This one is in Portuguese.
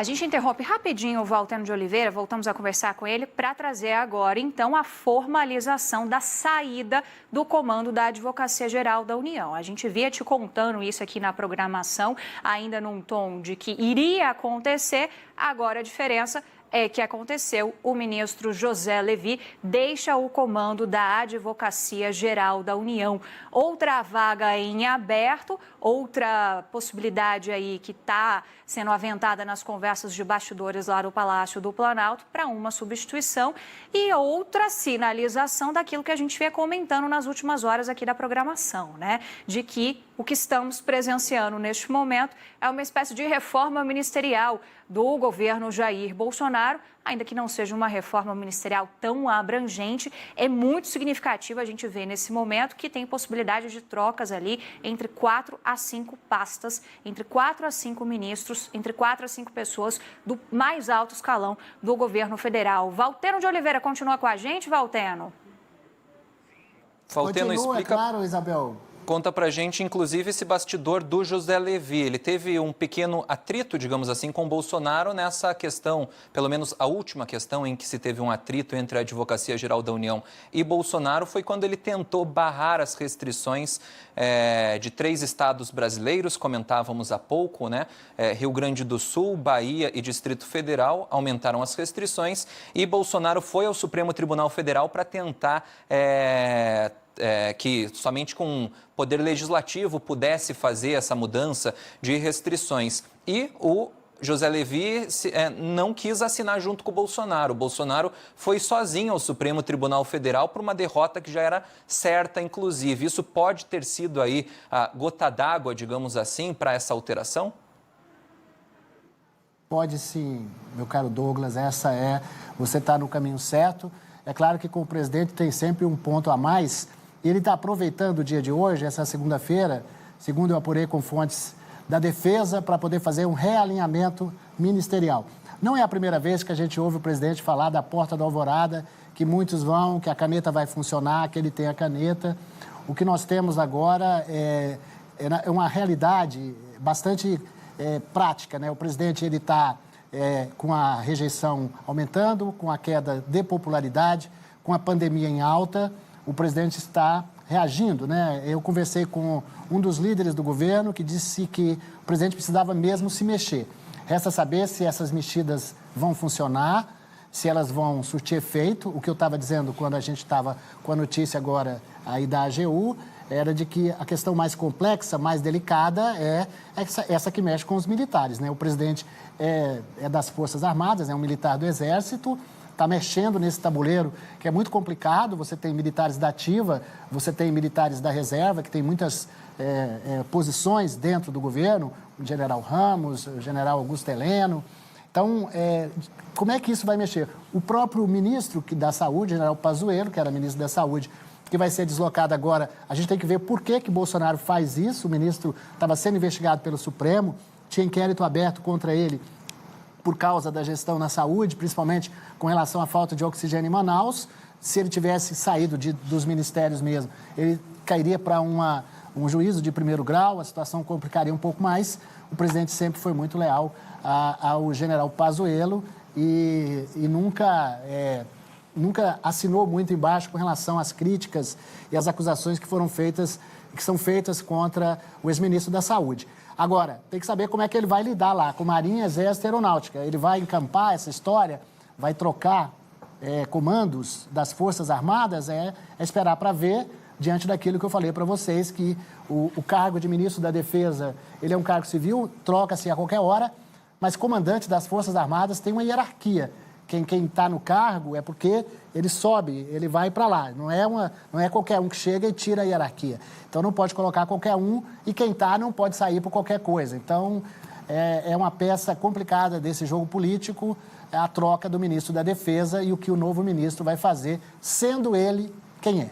A gente interrompe rapidinho o Valteno de Oliveira, voltamos a conversar com ele para trazer agora, então, a formalização da saída do comando da Advocacia Geral da União. A gente via te contando isso aqui na programação, ainda num tom de que iria acontecer, agora a diferença é que aconteceu, o ministro José Levi deixa o comando da Advocacia Geral da União. Outra vaga em aberto, outra possibilidade aí que está sendo aventada nas conversas de bastidores lá do Palácio do Planalto para uma substituição e outra sinalização daquilo que a gente vem comentando nas últimas horas aqui da programação, né? De que o que estamos presenciando neste momento é uma espécie de reforma ministerial do governo Jair Bolsonaro, ainda que não seja uma reforma ministerial tão abrangente, é muito significativo a gente ver nesse momento que tem possibilidade de trocas ali entre 4 a 5 pastas, entre 4 a 5 ministros, entre 4 a 5 pessoas do mais alto escalão do governo federal. Valteno de Oliveira continua com a gente, Valteno? Valteno, explica... Claro, Isabel. Conta pra gente, inclusive, esse bastidor do José Levi. Ele teve um pequeno atrito, digamos assim, com Bolsonaro nessa questão, pelo menos a última questão em que se teve um atrito entre a Advocacia Geral da União e Bolsonaro foi quando ele tentou barrar as restrições de 3 estados brasileiros, comentávamos há pouco, né? Rio Grande do Sul, Bahia e Distrito Federal aumentaram as restrições e Bolsonaro foi ao Supremo Tribunal Federal para tentar... que somente com poder legislativo pudesse fazer essa mudança de restrições. E o José Levi não quis assinar junto com o Bolsonaro. O Bolsonaro foi sozinho ao Supremo Tribunal Federal por uma derrota que já era certa, inclusive. Isso pode ter sido aí a gota d'água, digamos assim, para essa alteração? Pode sim, meu caro Douglas, você está no caminho certo. É claro que com o presidente tem sempre um ponto a mais. Ele está aproveitando o dia de hoje, essa segunda-feira, segundo eu apurei com fontes da Defesa, para poder fazer um realinhamento ministerial. Não é a primeira vez que a gente ouve o presidente falar da porta da alvorada, que muitos vão, que a caneta vai funcionar, que ele tem a caneta. O que nós temos agora é uma realidade bastante prática, né? O presidente está com a rejeição aumentando, com a queda de popularidade, com a pandemia em alta. O presidente está reagindo, né? Eu conversei com um dos líderes do governo que disse que o presidente precisava mesmo se mexer. Resta saber se essas mexidas vão funcionar, se elas vão surtir efeito. O que eu estava dizendo quando a gente estava com a notícia agora aí da AGU era de que a questão mais complexa, mais delicada é essa que mexe com os militares, né? O presidente é das Forças Armadas, é um militar do Exército, está mexendo nesse tabuleiro que é muito complicado. Você tem militares da ativa, você tem militares da reserva, que tem muitas posições dentro do governo, o general Ramos, o general Augusto Heleno. Então, como é que isso vai mexer? O próprio ministro da Saúde, general Pazuello, que era ministro da Saúde, que vai ser deslocado agora, a gente tem que ver por que Bolsonaro faz isso. O ministro estava sendo investigado pelo Supremo, tinha inquérito aberto contra ele por causa da gestão na saúde, principalmente com relação à falta de oxigênio em Manaus. Se ele tivesse saído dos ministérios mesmo, ele cairia para um juízo de primeiro grau, a situação complicaria um pouco mais. O presidente sempre foi muito leal ao general Pazuello e nunca assinou muito embaixo com relação às críticas e às acusações que são feitas contra o ex-ministro da Saúde. Agora, tem que saber como é que ele vai lidar lá com Marinha, Exército e Aeronáutica. Ele vai encampar essa história, vai trocar comandos das Forças Armadas, esperar para ver, diante daquilo que eu falei para vocês, que o cargo de ministro da Defesa, ele é um cargo civil, troca-se a qualquer hora, mas comandante das Forças Armadas tem uma hierarquia. Quem está no cargo é porque ele sobe, ele vai para lá. Não é qualquer um que chega e tira a hierarquia. Então, não pode colocar qualquer um e quem está não pode sair por qualquer coisa. Então, é uma peça complicada desse jogo político, a troca do ministro da Defesa e o que o novo ministro vai fazer, sendo ele quem é.